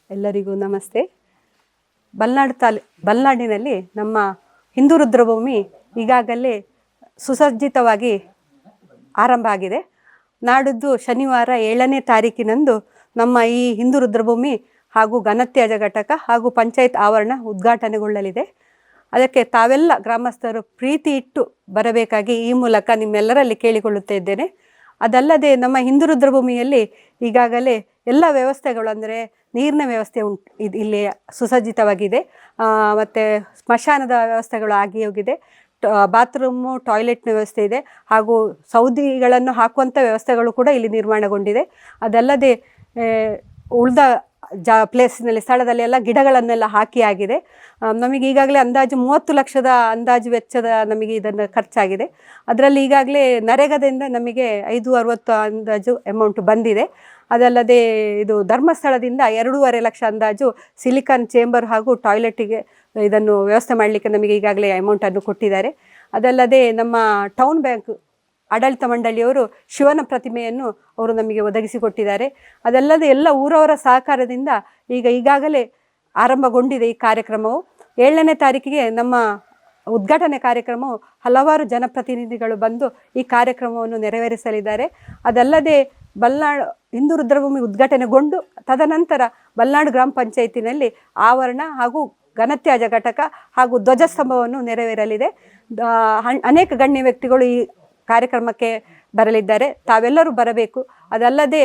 ಎಲ್ಲರಿಗೂ ನಮಸ್ತೆ. ಬಲ್ನಾಡಿನಲ್ಲಿ ನಮ್ಮ ಹಿಂದೂ ರುದ್ರಭೂಮಿ ಈಗಾಗಲೇ ಸುಸಜ್ಜಿತವಾಗಿ ಆರಂಭ ಆಗಿದೆ. ನಾಡಿದ್ದು ಶನಿವಾರ 7ನೇ ತಾರೀಕಿನಂದು ನಮ್ಮ ಈ ಹಿಂದೂ ರುದ್ರಭೂಮಿ ಹಾಗೂ ಘನತ್ಯಾಜ್ಯ ಘಟಕ ಹಾಗೂ ಪಂಚಾಯತ್ ಆವರಣ ಉದ್ಘಾಟನೆಗೊಳ್ಳಲಿದೆ. ಅದಕ್ಕೆ ತಾವೆಲ್ಲ ಗ್ರಾಮಸ್ಥರು ಪ್ರೀತಿ ಇಟ್ಟು ಬರಬೇಕಾಗಿ ಈ ಮೂಲಕ ನಿಮ್ಮೆಲ್ಲರಲ್ಲಿ ಕೇಳಿಕೊಳ್ಳುತ್ತಾ ಇದ್ದೇನೆ. ಅದಲ್ಲದೆ ನಮ್ಮ ಹಿಂದೂ ರುದ್ರಭೂಮಿಯಲ್ಲಿ ಈಗಾಗಲೇ ಎಲ್ಲ ವ್ಯವಸ್ಥೆಗಳು ಅಂದರೆ ನೀರಿನ ವ್ಯವಸ್ಥೆ ಇಲ್ಲಿ ಸುಸಜ್ಜಿತವಾಗಿದೆ. ಮತ್ತು ಸ್ಮಶಾನದ ವ್ಯವಸ್ಥೆಗಳು ಆಗಿ ಹೋಗಿದೆ. ಬಾತ್ರೂಮು, ಟಾಯ್ಲೆಟ್ನ ವ್ಯವಸ್ಥೆ ಇದೆ. ಹಾಗೂ ಸೌದಿಗಳನ್ನು ಹಾಕುವಂಥ ವ್ಯವಸ್ಥೆಗಳು ಕೂಡ ಇಲ್ಲಿ ನಿರ್ಮಾಣಗೊಂಡಿದೆ. ಅದಲ್ಲದೆ ಉಳಿದ ಪ್ಲೇಸಿನಲ್ಲಿ ಸ್ಥಳದಲ್ಲಿ ಎಲ್ಲ ಗಿಡಗಳನ್ನೆಲ್ಲ ಹಾಕಿ ಆಗಿದೆ. ನಮಗೆ ಈಗಾಗಲೇ ಅಂದಾಜು 30 ಲಕ್ಷದ ಅಂದಾಜು ವೆಚ್ಚದ ನಮಗೆ ಇದನ್ನು ಖರ್ಚಾಗಿದೆ. ಅದರಲ್ಲಿ ಈಗಾಗಲೇ ನರೇಗಾದಿಂದ ನಮಗೆ 560 ಅಂದಾಜು ಅಮೌಂಟ್ ಬಂದಿದೆ. ಅದಲ್ಲದೆ ಇದು ಧರ್ಮಸ್ಥಳದಿಂದ 2.5 ಲಕ್ಷ ಅಂದಾಜು ಸಿಲಿಕಾನ್ ಚೇಂಬರ್ ಹಾಗೂ ಟಾಯ್ಲೆಟಿಗೆ ಇದನ್ನು ವ್ಯವಸ್ಥೆ ಮಾಡಲಿಕ್ಕೆ ನಮಗೆ ಈಗಾಗಲೇ ಅಮೌಂಟನ್ನು ಕೊಟ್ಟಿದ್ದಾರೆ. ಅದಲ್ಲದೆ ನಮ್ಮ ಟೌನ್ ಬ್ಯಾಂಕ್ ಆಡಳಿತ ಮಂಡಳಿಯವರು ಶಿವನ ಪ್ರತಿಮೆಯನ್ನು ಅವರು ನಮಗೆ ಒದಗಿಸಿಕೊಟ್ಟಿದ್ದಾರೆ. ಅದಲ್ಲದೆ ಎಲ್ಲ ಊರವರ ಸಹಕಾರದಿಂದ ಈಗಾಗಲೇ ಆರಂಭಗೊಂಡಿದೆ ಈ ಕಾರ್ಯಕ್ರಮವು. 7ನೇ ತಾರೀಕಿಗೆ ನಮ್ಮ ಉದ್ಘಾಟನೆ ಕಾರ್ಯಕ್ರಮವು ಹಲವಾರು ಜನಪ್ರತಿನಿಧಿಗಳು ಬಂದು ಈ ಕಾರ್ಯಕ್ರಮವನ್ನು ನೆರವೇರಿಸಲಿದ್ದಾರೆ. ಅದಲ್ಲದೆ ಹಿಂದೂ ರುದ್ರಭೂಮಿ ಉದ್ಘಾಟನೆಗೊಂಡು ತದನಂತರ ಬಲ್ನಾಡು ಗ್ರಾಮ ಪಂಚಾಯತಿನಲ್ಲಿ ಆವರಣ ಹಾಗೂ ಘನತ್ಯಾಜ್ಯ ಘಟಕ ಹಾಗೂ ಧ್ವಜಸ್ತಂಭವನ್ನು ನೆರವೇರಲಿದೆ. ಅನೇಕ ಗಣ್ಯ ವ್ಯಕ್ತಿಗಳು ಈ ಕಾರ್ಯಕ್ರಮಕ್ಕೆ ಬರಲಿದ್ದಾರೆ. ತಾವೆಲ್ಲರೂ ಬರಬೇಕು. ಅದಲ್ಲದೆ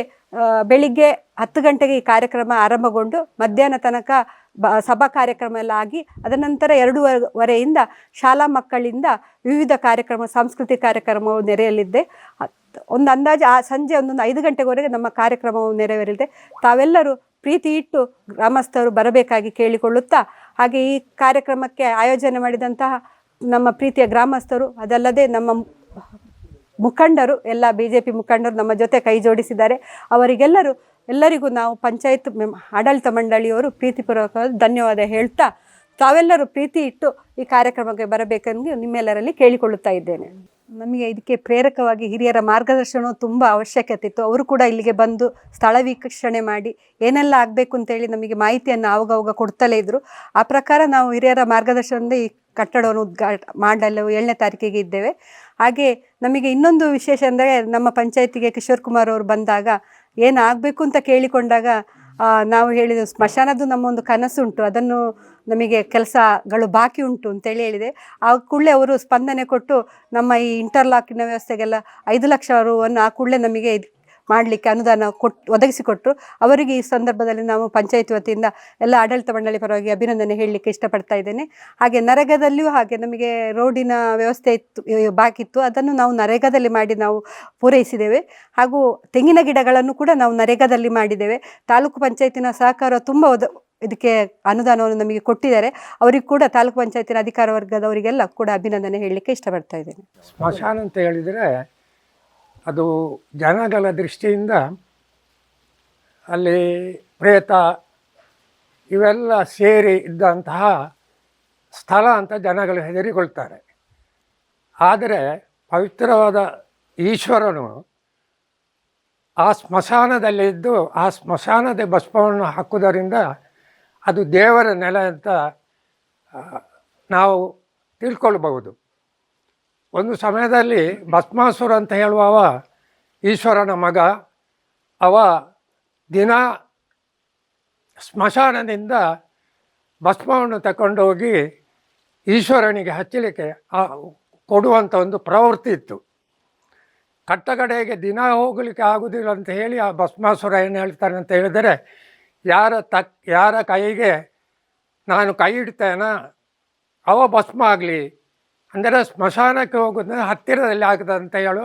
ಬೆಳಿಗ್ಗೆ 10 ಗಂಟೆಗೆ ಈ ಕಾರ್ಯಕ್ರಮ ಆರಂಭಗೊಂಡು ಮಧ್ಯಾಹ್ನ ತನಕ ಸಭಾ ಕಾರ್ಯಕ್ರಮ ಎಲ್ಲ ಆಗಿ ಅದರ ನಂತರ 2:15ರಿಂದ ಶಾಲಾ ಮಕ್ಕಳಿಂದ ವಿವಿಧ ಕಾರ್ಯಕ್ರಮ, ಸಾಂಸ್ಕೃತಿಕ ಕಾರ್ಯಕ್ರಮವು ನೆರೆಯಲಿದೆ. ಒಂದು ಅಂದಾಜು ಸಂಜೆ 5 ಗಂಟೆವರೆಗೆ ನಮ್ಮ ಕಾರ್ಯಕ್ರಮವು ನೆರವೇರಲಿದೆ. ತಾವೆಲ್ಲರೂ ಪ್ರೀತಿ ಇಟ್ಟು ಗ್ರಾಮಸ್ಥರು ಬರಬೇಕಾಗಿ ಕೇಳಿಕೊಳ್ಳುತ್ತಾ, ಹಾಗೆ ಈ ಕಾರ್ಯಕ್ರಮಕ್ಕೆ ಆಯೋಜನೆ ಮಾಡಿದಂತಹ ನಮ್ಮ ಪ್ರೀತಿಯ ಗ್ರಾಮಸ್ಥರು, ಅದಲ್ಲದೆ ನಮ್ಮ ಮುಖಂಡರು, ಎಲ್ಲ BJP ಮುಖಂಡರು ನಮ್ಮ ಜೊತೆ ಕೈ ಜೋಡಿಸಿದ್ದಾರೆ. ಎಲ್ಲರಿಗೂ ನಾವು ಪಂಚಾಯತ್ ಆಡಳಿತ ಮಂಡಳಿಯವರು ಪ್ರೀತಿಪೂರ್ವಕವಾದ ಧನ್ಯವಾದ ಹೇಳ್ತಾ, ತಾವೆಲ್ಲರೂ ಪ್ರೀತಿ ಇಟ್ಟು ಈ ಕಾರ್ಯಕ್ರಮಕ್ಕೆ ಬರಬೇಕೆಂದು ನಿಮ್ಮೆಲ್ಲರಲ್ಲಿ ಕೇಳಿಕೊಳ್ಳುತ್ತಾ ಇದ್ದೇನೆ. ನಮಗೆ ಇದಕ್ಕೆ ಪ್ರೇರಕವಾಗಿ ಹಿರಿಯರ ಮಾರ್ಗದರ್ಶನವು ತುಂಬ ಅವಶ್ಯಕತೆ ಇತ್ತು. ಅವರು ಕೂಡ ಇಲ್ಲಿಗೆ ಬಂದು ಸ್ಥಳ ವೀಕ್ಷಣೆ ಮಾಡಿ ಏನೆಲ್ಲ ಆಗಬೇಕು ಅಂತೇಳಿ ನಮಗೆ ಮಾಹಿತಿಯನ್ನು ಆವಾಗ ಕೊಡ್ತಲೇ ಇದ್ದರು. ಆ ಪ್ರಕಾರ ನಾವು ಹಿರಿಯರ ಮಾರ್ಗದರ್ಶನದಿಂದ ಈ ಕಟ್ಟಡವನ್ನು ಮಾಡಲು 7ನೇ ತಾರೀಕಿಗೆ ಇದ್ದೇವೆ. ಹಾಗೆ ನಮಗೆ ಇನ್ನೊಂದು ವಿಶೇಷ ಅಂದರೆ, ನಮ್ಮ ಪಂಚಾಯತಿಗೆ ಕಿಶೋರ್ ಕುಮಾರ್ ಅವರು ಬಂದಾಗ ಏನಾಗಬೇಕು ಅಂತ ಕೇಳಿಕೊಂಡಾಗ ನಾವು ಹೇಳಿದೆವು, ಸ್ಮಶಾನದ್ದು ನಮ್ಮೊಂದು ಕನಸುಂಟು, ಅದನ್ನು ನಮಗೆ ಕೆಲಸಗಳು ಬಾಕಿ ಉಂಟು ಅಂತೇಳಿ ಹೇಳಿದೆ. ಆ ಕೂಡಲೇ ಅವರು ಸ್ಪಂದನೆ ಕೊಟ್ಟು ನಮ್ಮ ಈ ಇಂಟರ್ಲಾಕಿನ ವ್ಯವಸ್ಥೆಗೆಲ್ಲ 5 ಲಕ್ಷ ರುವನ್ನು ಆ ಕೂಡಲೇ ನಮಗೆ ಮಾಡಲಿಕ್ಕೆ ಅನುದಾನ ಒದಗಿಸಿಕೊಟ್ಟರು. ಅವರಿಗೆ ಈ ಸಂದರ್ಭದಲ್ಲಿ ನಾವು ಪಂಚಾಯತ್ ವತಿಯಿಂದ ಎಲ್ಲ ಆಡಳಿತ ಮಂಡಳಿ ಪರವಾಗಿ ಅಭಿನಂದನೆ ಹೇಳಲಿಕ್ಕೆ ಇಷ್ಟಪಡ್ತಾ ಇದ್ದೇನೆ. ಹಾಗೆ ನರೇಗಾದಲ್ಲಿಯೂ ಹಾಗೆ ನಮಗೆ ರೋಡಿನ ವ್ಯವಸ್ಥೆ ಬಾಕಿ ಇತ್ತು, ಅದನ್ನು ನಾವು ನರೇಗಾದಲ್ಲಿ ಮಾಡಿ ನಾವು ಪೂರೈಸಿದ್ದೇವೆ. ಹಾಗೂ ತೆಂಗಿನ ಗಿಡಗಳನ್ನು ಕೂಡ ನಾವು ನರೇಗಾದಲ್ಲಿ ಮಾಡಿದ್ದೇವೆ. ತಾಲೂಕು ಪಂಚಾಯತಿನ ಸಹಕಾರ ತುಂಬ ಇದಕ್ಕೆ ಅನುದಾನವನ್ನು ನಮಗೆ ಕೊಟ್ಟಿದ್ದಾರೆ. ಅವರಿಗೂ ಕೂಡ ತಾಲೂಕು ಪಂಚಾಯತಿನ ಅಧಿಕಾರ ವರ್ಗದವರಿಗೆಲ್ಲ ಕೂಡ ಅಭಿನಂದನೆ ಹೇಳಲಿಕ್ಕೆ ಇಷ್ಟಪಡ್ತಾ ಇದ್ದೇನೆ. ಸ್ಮಶಾನ ಅಂತ ಹೇಳಿದರೆ ಅದು ಜನಗಳ ದೃಷ್ಟಿಯಿಂದ ಅಲ್ಲಿ ಪ್ರೇತ ಇವೆಲ್ಲ ಸೇರಿ ಇದ್ದಂತಹ ಸ್ಥಳ ಅಂತ ಜನಗಳು ಹೆದರಿಕೊಳ್ತಾರೆ. ಆದರೆ ಪವಿತ್ರವಾದ ಈಶ್ವರನು ಆ ಸ್ಮಶಾನದಲ್ಲಿದ್ದು ಆ ಸ್ಮಶಾನದ ಭಸ್ಮವನ್ನು ಹಾಕುವುದರಿಂದ ಅದು ದೇವರ ನೆಲೆ ಅಂತ ನಾವು ತಿಳ್ಕೊಳ್ಬಹುದು. ಒಂದು ಸಮಯದಲ್ಲಿ ಭಸ್ಮಾಸುರ ಅಂತ ಹೇಳುವವ ಈಶ್ವರನ ಮಗ. ಅವ ದಿನ ಸ್ಮಶಾನದಿಂದ ಭಸ್ಮವನ್ನು ತಗೊಂಡು ಹೋಗಿ ಈಶ್ವರನಿಗೆ ಹಚ್ಚಲಿಕ್ಕೆ ಕೊಡುವಂಥ ಒಂದು ಪ್ರವೃತ್ತಿ ಇತ್ತು. ಕಟ್ಟಕಡೆಗೆ ದಿನ ಹೋಗಲಿಕ್ಕೆ ಆಗುವುದಿಲ್ಲ ಅಂತ ಹೇಳಿ ಆ ಭಸ್ಮಾಸುರ ಏನು ಹೇಳ್ತಾನೆ ಅಂತ ಹೇಳಿದರೆ, ಯಾರ ಕೈಗೆ ನಾನು ಕೈ ಇಡ್ತೇನ ಅವ ಭಸ್ಮ ಆಗಲಿ, ಅಂದರೆ ಸ್ಮಶಾನಕ್ಕೆ ಹೋಗೋದು ಹತ್ತಿರದಲ್ಲಿ ಆಗ್ತದೆ ಅಂತ ಹೇಳು,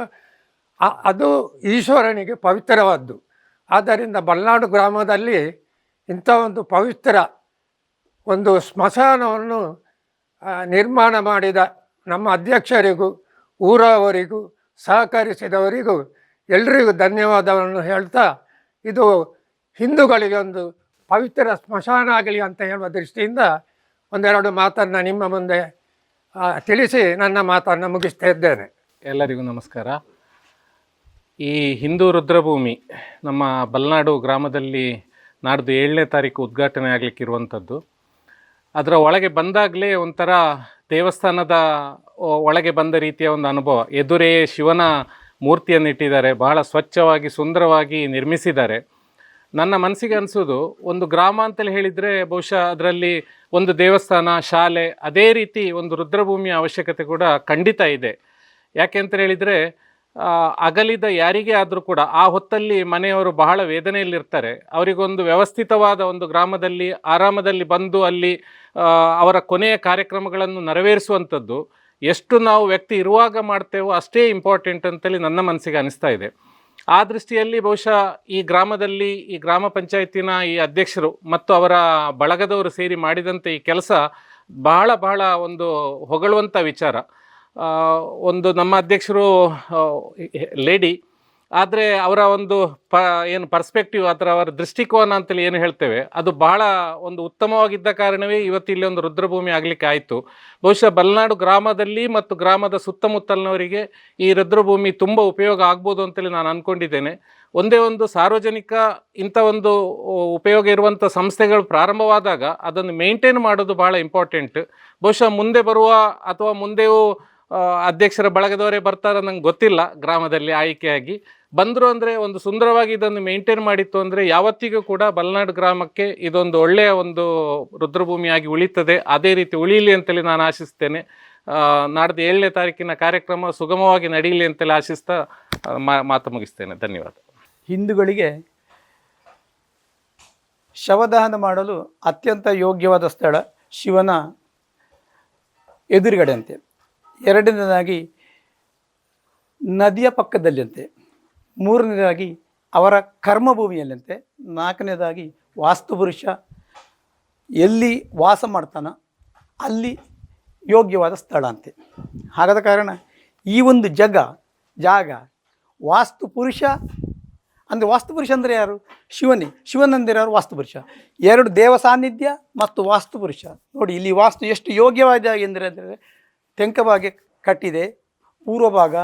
ಅದು ಈಶ್ವರನಿಗೆ ಪವಿತ್ರವಾದ್ದು. ಆದ್ದರಿಂದ ಬಲ್ನಾಡು ಗ್ರಾಮದಲ್ಲಿ ಇಂಥ ಒಂದು ಪವಿತ್ರ ಒಂದು ಸ್ಮಶಾನವನ್ನು ನಿರ್ಮಾಣ ಮಾಡಿದ ನಮ್ಮ ಅಧ್ಯಕ್ಷರಿಗೂ ಊರವರಿಗೂ ಸಹಕರಿಸಿದವರಿಗೂ ಎಲ್ರಿಗೂ ಧನ್ಯವಾದವನ್ನು ಹೇಳ್ತಾ, ಇದು ಹಿಂದೂಗಳಿಗೆ ಒಂದು ಪವಿತ್ರ ಸ್ಮಶಾನ ಆಗಲಿ ಅಂತ ಹೇಳುವ ದೃಷ್ಟಿಯಿಂದ ಒಂದೆರಡು ಮಾತನ್ನು ನಿಮ್ಮ ಮುಂದೆ ತಿಳಿಸಿ ನನ್ನ ಮಾತನ್ನು ಮುಗಿಸ್ತಾ ಇದ್ದೇನೆ. ಎಲ್ಲರಿಗೂ ನಮಸ್ಕಾರ. ಈ ಹಿಂದೂ ರುದ್ರಭೂಮಿ ನಮ್ಮ ಬಲ್ನಾಡು ಗ್ರಾಮದಲ್ಲಿ ನಾಡ್ದು 7ನೇ ತಾರೀಕು ಉದ್ಘಾಟನೆ ಆಗಲಿಕ್ಕಿರುವಂಥದ್ದು. ಅದರ ಒಳಗೆ ಬಂದಾಗಲೇ ಒಂಥರ ದೇವಸ್ಥಾನದ ಒಳಗೆ ಬಂದ ರೀತಿಯ ಒಂದು ಅನುಭವ. ಎದುರೇ ಶಿವನ ಮೂರ್ತಿಯನ್ನು ಇಟ್ಟಿದ್ದಾರೆ, ಬಹಳ ಸ್ವಚ್ಛವಾಗಿ ಸುಂದರವಾಗಿ ನಿರ್ಮಿಸಿದ್ದಾರೆ. ನನ್ನ ಮನಸ್ಸಿಗೆ ಅನಿಸೋದು, ಒಂದು ಗ್ರಾಮ ಅಂತಲೇ ಹೇಳಿದರೆ ಬಹುಶಃ ಅದರಲ್ಲಿ ಒಂದು ದೇವಸ್ಥಾನ, ಶಾಲೆ, ಅದೇ ರೀತಿ ಒಂದು ರುದ್ರಭೂಮಿಯ ಅವಶ್ಯಕತೆ ಕೂಡ ಖಂಡಿತ ಇದೆ. ಯಾಕೆ ಅಂತ ಹೇಳಿದರೆ ಅಗಲಿದ ಯಾರಿಗೇ ಆದರೂ ಕೂಡ ಆ ಹೊತ್ತಲ್ಲಿ ಮನೆಯವರು ಬಹಳ ವೇದನೆಯಲ್ಲಿರ್ತಾರೆ. ಅವರಿಗೊಂದು ವ್ಯವಸ್ಥಿತವಾದ ಒಂದು ಗ್ರಾಮದಲ್ಲಿ ಆರಾಮದಲ್ಲಿ ಬಂದು ಅಲ್ಲಿ ಅವರ ಕೊನೆಯ ಕಾರ್ಯಕ್ರಮಗಳನ್ನು ನೆರವೇರಿಸುವಂಥದ್ದು ಎಷ್ಟು ನಾವು ವ್ಯಕ್ತಿ ಇರುವಾಗ ಮಾಡ್ತೇವೋ ಅಷ್ಟೇ ಇಂಪಾರ್ಟೆಂಟ್ ಅಂತೇಳಿ ನನ್ನ ಮನಸ್ಸಿಗೆ ಅನಿಸ್ತಾ ಇದೆ. ಆ ದೃಷ್ಟಿಯಲ್ಲಿ ಬಹುಶಃ ಈ ಗ್ರಾಮದಲ್ಲಿ ಈ ಗ್ರಾಮ ಪಂಚಾಯತಿನ ಈ ಅಧ್ಯಕ್ಷರು ಮತ್ತು ಅವರ ಬಳಗದವರು ಸೇರಿ ಮಾಡಿದಂಥ ಈ ಕೆಲಸ ಬಹಳ ಬಹಳ ಒಂದು ಹೊಗಳುವಂಥ ವಿಚಾರ. ಒಂದು ನಮ್ಮ ಅಧ್ಯಕ್ಷರು ಲೇಡಿ, ಆದರೆ ಅವರ ಒಂದು ಏನು ಪರ್ಸ್ಪೆಕ್ಟಿವ್ ಅಥವಾ ಅವರ ದೃಷ್ಟಿಕೋನ ಅಂತೇಳಿ ಏನು ಹೇಳ್ತೇವೆ ಅದು ಬಹಳ ಒಂದು ಉತ್ತಮವಾಗಿದ್ದ ಕಾರಣವೇ ಇವತ್ತು ಇಲ್ಲಿ ಒಂದು ರುದ್ರಭೂಮಿ ಆಗಲಿಕ್ಕೆ ಆಯಿತು. ಬಹುಶಃ ಬಲ್ನಾಡು ಗ್ರಾಮದಲ್ಲಿ ಮತ್ತು ಗ್ರಾಮದ ಸುತ್ತಮುತ್ತಲಿನವರಿಗೆ ಈ ರುದ್ರಭೂಮಿ ತುಂಬ ಉಪಯೋಗ ಆಗ್ಬೋದು ಅಂತೇಳಿ ನಾನು ಅಂದ್ಕೊಂಡಿದ್ದೇನೆ. ಒಂದೇ ಒಂದು ಸಾರ್ವಜನಿಕ ಇಂಥ ಒಂದು ಉಪಯೋಗ ಇರುವಂಥ ಸಂಸ್ಥೆಗಳು ಪ್ರಾರಂಭವಾದಾಗ ಅದನ್ನು ಮೇಂಟೈನ್ ಮಾಡೋದು ಭಾಳ ಇಂಪಾರ್ಟೆಂಟ್. ಬಹುಶಃ ಮುಂದೆ ಬರುವ ಅಥವಾ ಮುಂದೆಯೂ ಅಧ್ಯಕ್ಷರ ಬಳಗದವರೇ ಬರ್ತಾರ ನಂಗೆ ಗೊತ್ತಿಲ್ಲ. ಗ್ರಾಮದಲ್ಲಿ ಆಯ್ಕೆಯಾಗಿ ಬಂದರು ಅಂದರೆ ಒಂದು ಸುಂದರವಾಗಿ ಇದನ್ನು ಮೇಂಟೈನ್ ಮಾಡಿತ್ತು ಅಂದರೆ ಯಾವತ್ತಿಗೂ ಕೂಡ ಬಲ್ನಾಡು ಗ್ರಾಮಕ್ಕೆ ಇದೊಂದು ಒಳ್ಳೆಯ ಒಂದು ರುದ್ರಭೂಮಿಯಾಗಿ ಉಳಿತದೆ. ಅದೇ ರೀತಿ ಉಳಿಯಲಿ ಅಂತೇಳಿ ನಾನು ಆಶಿಸ್ತೇನೆ. ನಾಡ್ದು 7ನೇ ತಾರೀಕಿನ ಕಾರ್ಯಕ್ರಮ ಸುಗಮವಾಗಿ ನಡೀಲಿ ಅಂತೇಳಿ ಆಶಿಸ್ತಾ ಮಾತು ಮುಗಿಸ್ತೇನೆ. ಧನ್ಯವಾದ. ಹಿಂದೂಗಳಿಗೆ ಶವದಹನ ಮಾಡಲು ಅತ್ಯಂತ ಯೋಗ್ಯವಾದ ಸ್ಥಳ ಶಿವನ ಎದುರುಗಡೆ ಅಂತೆ. ಎರಡನೇದಾಗಿ ನದಿಯ ಪಕ್ಕದಲ್ಲಿಯಂತೆ. ಮೂರನೇದಾಗಿ ಅವರ ಕರ್ಮಭೂಮಿಯಲ್ಲಂತೆ. ನಾಲ್ಕನೇದಾಗಿ ವಾಸ್ತುಪುರುಷ ಎಲ್ಲಿ ವಾಸ ಮಾಡ್ತಾನೋ ಅಲ್ಲಿ ಯೋಗ್ಯವಾದ ಸ್ಥಳ ಅಂತೆ. ಹಾಗಾದ ಕಾರಣ ಈ ಒಂದು ಜಾಗ ವಾಸ್ತುಪುರುಷ ಅಂದರೆ, ವಾಸ್ತುಪುರುಷ ಅಂದರೆ ಯಾರು? ಶಿವನೇ. ಶಿವನಂದರೆ ಯಾರು? ವಾಸ್ತುಪುರುಷ. ಎರಡು ದೇವ ಸಾನ್ನಿಧ್ಯ ಮತ್ತು ವಾಸ್ತುಪುರುಷ. ನೋಡಿ ಇಲ್ಲಿ ವಾಸ್ತು ಎಷ್ಟು ಯೋಗ್ಯವಾದ ಎಂದರೆ ತೆಂಕಭಾಗ ಕಟ್ಟಿದೆ, ಪೂರ್ವ ಭಾಗ,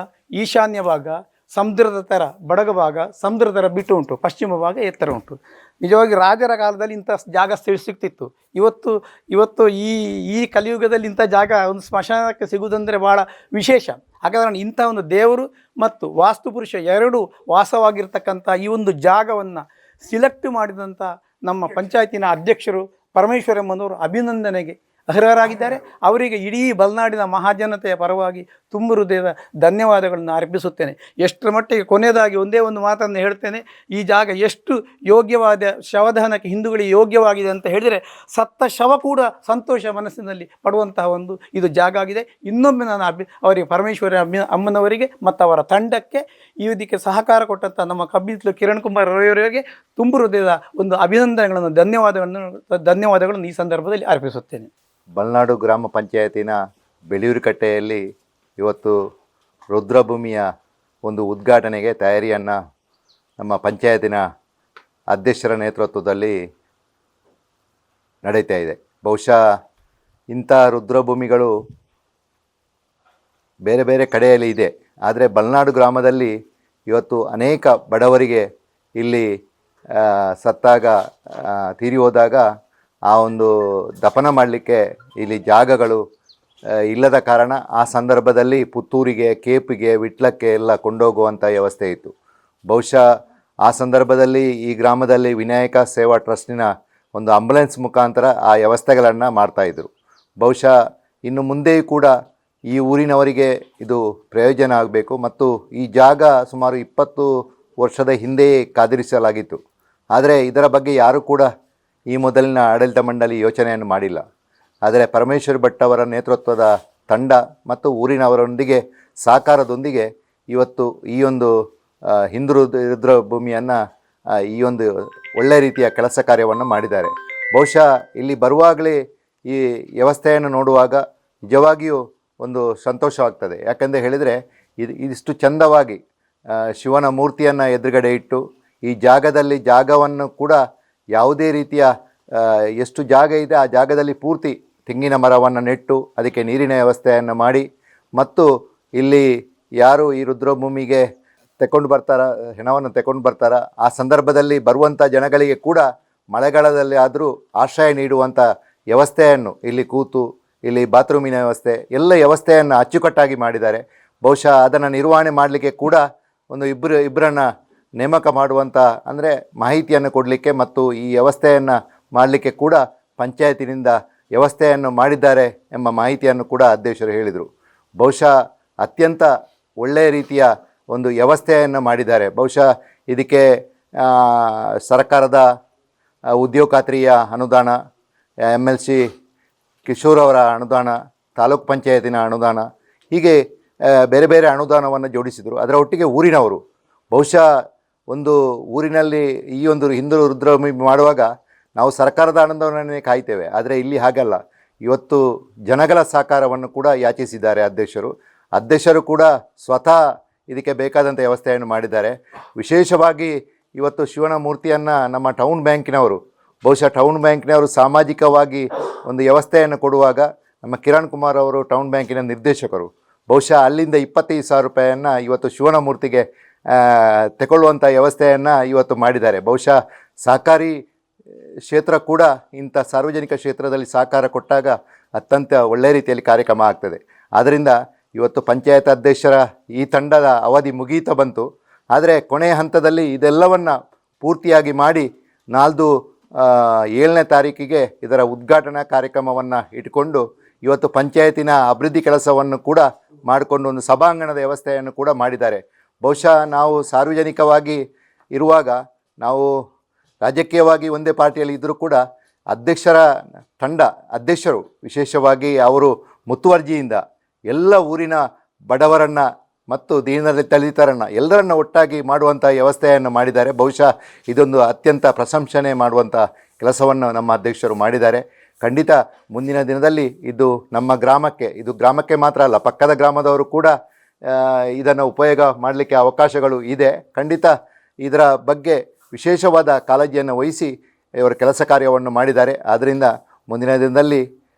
ಈಶಾನ್ಯ ಭಾಗ, ಸಮುದ್ರದ ಥರ ಬಡಗ ಭಾಗ, ಸಮುದ್ರದ ಥರ ಬಿಟ್ಟು ಉಂಟು, ಪಶ್ಚಿಮ ಭಾಗ ಎತ್ತರ ಉಂಟು. ನಿಜವಾಗಿ ರಾಜರ ಕಾಲದಲ್ಲಿ ಇಂಥ ಜಾಗ ಸಿಗ್ತಿತ್ತು. ಇವತ್ತು ಈ ಕಲಿಯುಗದಲ್ಲಿ ಇಂಥ ಜಾಗ ಒಂದು ಸ್ಮಶಾನಕ್ಕೆ ಸಿಗುವುದಂದರೆ ಭಾಳ ವಿಶೇಷ. ಹಾಗಾದ್ರೆ ಇಂಥ ಒಂದು ದೇವರು ಮತ್ತು ವಾಸ್ತುಪುರುಷ ಎರಡು ವಾಸವಾಗಿರ್ತಕ್ಕಂಥ ಈ ಒಂದು ಜಾಗವನ್ನು ಸಿಲೆಕ್ಟ್ ಮಾಡಿದಂಥ ನಮ್ಮ ಪಂಚಾಯತಿನ ಅಧ್ಯಕ್ಷರು ಪರಮೇಶ್ವರಮ್ಮನವರು ಅಭಿನಂದನೆಗೆ ಅರ್ಹರಾಗಿದ್ದಾರೆ. ಅವರಿಗೆ ಇಡೀ ಬಲ್ನಾಡಿನ ಮಹಾಜನತೆಯ ಪರವಾಗಿ ತುಂಬ ಹೃದಯದ ಧನ್ಯವಾದಗಳನ್ನು ಅರ್ಪಿಸುತ್ತೇನೆ. ಎಷ್ಟರ ಮಟ್ಟಿಗೆ ಕೊನೆಯದಾಗಿ ಒಂದೇ ಒಂದು ಮಾತನ್ನು ಹೇಳ್ತೇನೆ. ಈ ಜಾಗ ಎಷ್ಟು ಯೋಗ್ಯವಾದ ಶವದಹನಕ್ಕೆ ಹಿಂದೂಗಳಿಗೆ ಯೋಗ್ಯವಾಗಿದೆ ಅಂತ ಹೇಳಿದರೆ ಸತ್ತ ಶವ ಕೂಡ ಸಂತೋಷ ಮನಸ್ಸಿನಲ್ಲಿ ಪಡುವಂತಹ ಒಂದು ಇದು ಜಾಗ ಆಗಿದೆ. ಇನ್ನೊಮ್ಮೆ ನಾನು ಅವರಿಗೆ ಪರಮೇಶ್ವರಿ ಅಮ್ಮನವರಿಗೆ ಮತ್ತು ಅವರ ತಂಡಕ್ಕೆ ಇದಕ್ಕೆ ಸಹಕಾರ ಕೊಟ್ಟಂಥ ನಮ್ಮ ಕಬ್ಬಿತ್ಲು ಕಿರಣ್ ಕುಮಾರ್ ರವಿಯವರಿಗೆ ತುಂಬ ಹೃದಯದ ಒಂದು ಅಭಿನಂದನೆಗಳನ್ನು ಧನ್ಯವಾದಗಳನ್ನು ಈ ಸಂದರ್ಭದಲ್ಲಿ ಅರ್ಪಿಸುತ್ತೇನೆ. ಬಲ್ನಾಡು ಗ್ರಾಮ ಪಂಚಾಯತಿನ ಬೆಳೆಯೂರುಕಟ್ಟೆಯಲ್ಲಿ ಇವತ್ತು ರುದ್ರಭೂಮಿಯ ಒಂದು ಉದ್ಘಾಟನೆಗೆ ತಯಾರಿಯನ್ನು ನಮ್ಮ ಪಂಚಾಯತಿನ ಅಧ್ಯಕ್ಷರ ನೇತೃತ್ವದಲ್ಲಿ ನಡೀತಾ ಇದೆ. ಬಹುಶಃ ಇಂಥ ರುದ್ರಭೂಮಿಗಳು ಬೇರೆ ಬೇರೆ ಕಡೆಯಲ್ಲಿ ಇದೆ. ಆದರೆ ಬಲ್ನಾಡು ಗ್ರಾಮದಲ್ಲಿ ಇವತ್ತು ಅನೇಕ ಬಡವರಿಗೆ ಇಲ್ಲಿ ಸತ್ತಾಗ ತೀರಿ ಹೋದಾಗ ಆ ಒಂದು ದಫನ ಮಾಡಲಿಕ್ಕೆ ಇಲ್ಲಿ ಜಾಗಗಳು ಇಲ್ಲದ ಕಾರಣ ಆ ಸಂದರ್ಭದಲ್ಲಿ ಪುತ್ತೂರಿಗೆ, ಕೇಪಿಗೆ, ವಿಟ್ಲಕ್ಕೆ ಎಲ್ಲ ಕೊಂಡೋಗುವಂಥ ವ್ಯವಸ್ಥೆ ಇತ್ತು. ಬಹುಶಃ ಆ ಸಂದರ್ಭದಲ್ಲಿ ಈ ಗ್ರಾಮದಲ್ಲಿ ವಿನಾಯಕ ಸೇವಾ ಟ್ರಸ್ಟಿನ ಒಂದು ಆಂಬುಲೆನ್ಸ್ ಮುಖಾಂತರ ಆ ವ್ಯವಸ್ಥೆಗಳನ್ನು ಮಾಡ್ತಾಯಿದ್ರು. ಬಹುಶಃ ಇನ್ನು ಮುಂದೆಯೂ ಕೂಡ ಈ ಊರಿನವರಿಗೆ ಇದು ಪ್ರಯೋಜನ ಆಗಬೇಕು. ಮತ್ತು ಈ ಜಾಗ ಸುಮಾರು 20 ವರ್ಷದ ಹಿಂದೆಯೇ ಕಾದಿರಿಸಲಾಗಿತ್ತು. ಆದರೆ ಇದರ ಬಗ್ಗೆ ಯಾರೂ ಕೂಡ ಈ ಮೊದಲಿನ ಆಡಳಿತ ಮಂಡಳಿ ಯೋಚನೆಯನ್ನು ಮಾಡಿಲ್ಲ. ಆದರೆ ಪರಮೇಶ್ವರ್ ಭಟ್ ಅವರ ನೇತೃತ್ವದ ತಂಡ ಮತ್ತು ಊರಿನವರೊಂದಿಗೆ ಸಹಕಾರದೊಂದಿಗೆ ಇವತ್ತು ಈ ಒಂದು ಹಿಂದೂ ರುದ್ರಭೂಮಿಯನ್ನು ಈ ಒಂದು ಒಳ್ಳೆಯ ರೀತಿಯ ಕೆಲಸ ಕಾರ್ಯವನ್ನು ಮಾಡಿದ್ದಾರೆ. ಬಹುಶಃ ಇಲ್ಲಿ ಬರುವಾಗಲೇ ಈ ವ್ಯವಸ್ಥೆಯನ್ನು ನೋಡುವಾಗ ನಿಜವಾಗಿಯೂ ಒಂದು ಸಂತೋಷವಾಗ್ತದೆ. ಯಾಕೆಂದರೆ ಹೇಳಿದರೆ ಇದಿಷ್ಟು ಚಂದವಾಗಿ ಶಿವನ ಮೂರ್ತಿಯನ್ನು ಎದುರುಗಡೆ ಇಟ್ಟು ಈ ಜಾಗವನ್ನು ಕೂಡ ಯಾವುದೇ ರೀತಿಯ ಎಷ್ಟು ಜಾಗ ಇದೆ ಆ ಜಾಗದಲ್ಲಿ ಪೂರ್ತಿ ತೆಂಗಿನ ಮರವನ್ನು ನೆಟ್ಟು ಅದಕ್ಕೆ ನೀರಿನ ವ್ಯವಸ್ಥೆಯನ್ನು ಮಾಡಿ ಮತ್ತು ಇಲ್ಲಿ ಯಾರು ಈ ರುದ್ರಭೂಮಿಗೆ ಹೆಣವನ್ನು ತಗೊಂಡು ಬರ್ತಾರ ಆ ಸಂದರ್ಭದಲ್ಲಿ ಬರುವಂಥ ಜನಗಳಿಗೆ ಕೂಡ ಮಳೆಗಾಲದಲ್ಲಿ ಆದರೂ ಆಶ್ರಯ ನೀಡುವಂಥ ವ್ಯವಸ್ಥೆಯನ್ನು ಇಲ್ಲಿ ಕೂತು ಇಲ್ಲಿ ಬಾತ್ರೂಮಿನ ವ್ಯವಸ್ಥೆ ಎಲ್ಲ ವ್ಯವಸ್ಥೆಯನ್ನು ಅಚ್ಚುಕಟ್ಟಾಗಿ ಮಾಡಿದ್ದಾರೆ. ಬಹುಶಃ ಅದನ್ನು ನಿರ್ವಹಣೆ ಮಾಡಲಿಕ್ಕೆ ಕೂಡ ಒಂದು ಇಬ್ಬರನ್ನು ನೇಮಕ ಮಾಡುವಂಥ ಅಂದರೆ ಮಾಹಿತಿಯನ್ನು ಕೊಡಲಿಕ್ಕೆ ಮತ್ತು ಈ ವ್ಯವಸ್ಥೆಯನ್ನು ಮಾಡಲಿಕ್ಕೆ ಕೂಡ ಪಂಚಾಯತಿನಿಂದ ವ್ಯವಸ್ಥೆಯನ್ನು ಮಾಡಿದ್ದಾರೆ ಎಂಬ ಮಾಹಿತಿಯನ್ನು ಕೂಡ ಅಧ್ಯಕ್ಷರು ಹೇಳಿದರು. ಬಹುಶಃ ಅತ್ಯಂತ ಒಳ್ಳೆಯ ರೀತಿಯ ಒಂದು ವ್ಯವಸ್ಥೆಯನ್ನು ಮಾಡಿದ್ದಾರೆ. ಬಹುಶಃ ಇದಕ್ಕೆ ಸರ್ಕಾರದ ಉದ್ಯೋಗ ಖಾತ್ರಿಯ ಅನುದಾನ, MLC ಕಿಶೋರ್ ಅವರ ಅನುದಾನ, ತಾಲೂಕು ಪಂಚಾಯತಿನ ಅನುದಾನ, ಹೀಗೆ ಬೇರೆ ಬೇರೆ ಅನುದಾನವನ್ನು ಜೋಡಿಸಿದರು. ಅದರ ಒಟ್ಟಿಗೆ ಊರಿನವರು ಬಹುಶಃ ಒಂದು ಊರಿನಲ್ಲಿ ಈ ಒಂದು ಹಿಂದೂ ರುದ್ರಭೂಮಿ ಮಾಡುವಾಗ ನಾವು ಸರ್ಕಾರದ ಅನುದಾನವನ್ನೇ ಕಾಯ್ತೇವೆ, ಆದರೆ ಇಲ್ಲಿ ಹಾಗಲ್ಲ. ಇವತ್ತು ಜನಗಳ ಸಹಕಾರವನ್ನು ಕೂಡ ಯಾಚಿಸಿದ್ದಾರೆ ಅಧ್ಯಕ್ಷರು ಕೂಡ ಸ್ವತಃ ಇದಕ್ಕೆ ಬೇಕಾದಂಥ ವ್ಯವಸ್ಥೆಯನ್ನು ಮಾಡಿದ್ದಾರೆ. ವಿಶೇಷವಾಗಿ ಇವತ್ತು ಶಿವನ ಮೂರ್ತಿಯನ್ನು ನಮ್ಮ ಟೌನ್ ಬ್ಯಾಂಕಿನವರು, ಬಹುಶಃ ಟೌನ್ ಬ್ಯಾಂಕಿನವರು ಸಾಮಾಜಿಕವಾಗಿ ಒಂದು ವ್ಯವಸ್ಥೆಯನ್ನು ಕೊಡುವಾಗ ನಮ್ಮ ಕಿರಣ್ ಕುಮಾರ್ ಅವರು ಟೌನ್ ಬ್ಯಾಂಕಿನ ನಿರ್ದೇಶಕರು, ಬಹುಶಃ ಅಲ್ಲಿಂದ 25,000 ರೂಪಾಯಿಯನ್ನು ಇವತ್ತು ಶಿವನ ಮೂರ್ತಿಗೆ ತಗೊಳ್ಳುವಂಥ ವ್ಯವಸ್ಥೆಯನ್ನು ಇವತ್ತು ಮಾಡಿದ್ದಾರೆ. ಬಹುಶಃ ಸಹಕಾರಿ ಕ್ಷೇತ್ರ ಕೂಡ ಇಂಥ ಸಾರ್ವಜನಿಕ ಕ್ಷೇತ್ರದಲ್ಲಿ ಸಹಕಾರ ಕೊಟ್ಟಾಗ ಅತ್ಯಂತ ಒಳ್ಳೆಯ ರೀತಿಯಲ್ಲಿ ಕಾರ್ಯಕ್ರಮ ಆಗ್ತದೆ. ಆದ್ದರಿಂದ ಇವತ್ತು ಪಂಚಾಯತ್ ಅಧ್ಯಕ್ಷರ ಈ ತಂಡದ ಅವಧಿ ಮುಗೀತಾ ಬಂತು. ಆದರೆ ಕೊನೆಯ ಹಂತದಲ್ಲಿ ಇದೆಲ್ಲವನ್ನು ಪೂರ್ತಿಯಾಗಿ ಮಾಡಿ 7ನೇ ತಾರೀಕಿಗೆ ಇದರ ಉದ್ಘಾಟನಾ ಕಾರ್ಯಕ್ರಮವನ್ನು ಇಟ್ಕೊಂಡು ಇವತ್ತು ಪಂಚಾಯತಿನ ಅಭಿವೃದ್ಧಿ ಕೆಲಸವನ್ನು ಕೂಡ ಮಾಡಿಕೊಂಡು ಒಂದು ಸಭಾಂಗಣದ ವ್ಯವಸ್ಥೆಯನ್ನು ಕೂಡ ಮಾಡಿದ್ದಾರೆ. ಬಹುಶಃ ನಾವು ಸಾರ್ವಜನಿಕವಾಗಿ ಇರುವಾಗ ನಾವು ರಾಜಕೀಯವಾಗಿ ಒಂದೇ ಪಾರ್ಟಿಯಲ್ಲಿ ಇದ್ದರೂ ಕೂಡ ಅಧ್ಯಕ್ಷರು ವಿಶೇಷವಾಗಿ ಅವರು ಮುತುವರ್ಜಿಯಿಂದ ಎಲ್ಲ ಊರಿನ ಬಡವರನ್ನು ಮತ್ತು ದೀನದಲಿತರನ್ನು ಎಲ್ಲರನ್ನು ಒಟ್ಟಾಗಿ ಮಾಡುವಂಥ ವ್ಯವಸ್ಥೆಯನ್ನು ಮಾಡಿದ್ದಾರೆ. ಬಹುಶಃ ಇದೊಂದು ಅತ್ಯಂತ ಪ್ರಶಂಸನೆ ಮಾಡುವಂಥ ಕೆಲಸವನ್ನು ನಮ್ಮ ಅಧ್ಯಕ್ಷರು ಮಾಡಿದ್ದಾರೆ. ಖಂಡಿತ ಮುಂದಿನ ದಿನದಲ್ಲಿ ಇದು ನಮ್ಮ ಗ್ರಾಮಕ್ಕೆ ಮಾತ್ರ ಅಲ್ಲ, ಪಕ್ಕದ ಗ್ರಾಮದವರು ಕೂಡ ಇದನ್ನು ಉಪಯೋಗ ಮಾಡಲಿಕ್ಕೆ ಅವಕಾಶಗಳು ಇದೆ. ಖಂಡಿತ ಇದರ ಬಗ್ಗೆ ವಿಶೇಷವಾದ ಕಾಳಜಿಯನ್ನು ವಹಿಸಿ ಇವರು ಕೆಲಸ ಕಾರ್ಯವನ್ನು ಮಾಡಿದ್ದಾರೆ. ಆದ್ದರಿಂದ ಮುಂದಿನ ದಿನದಲ್ಲಿ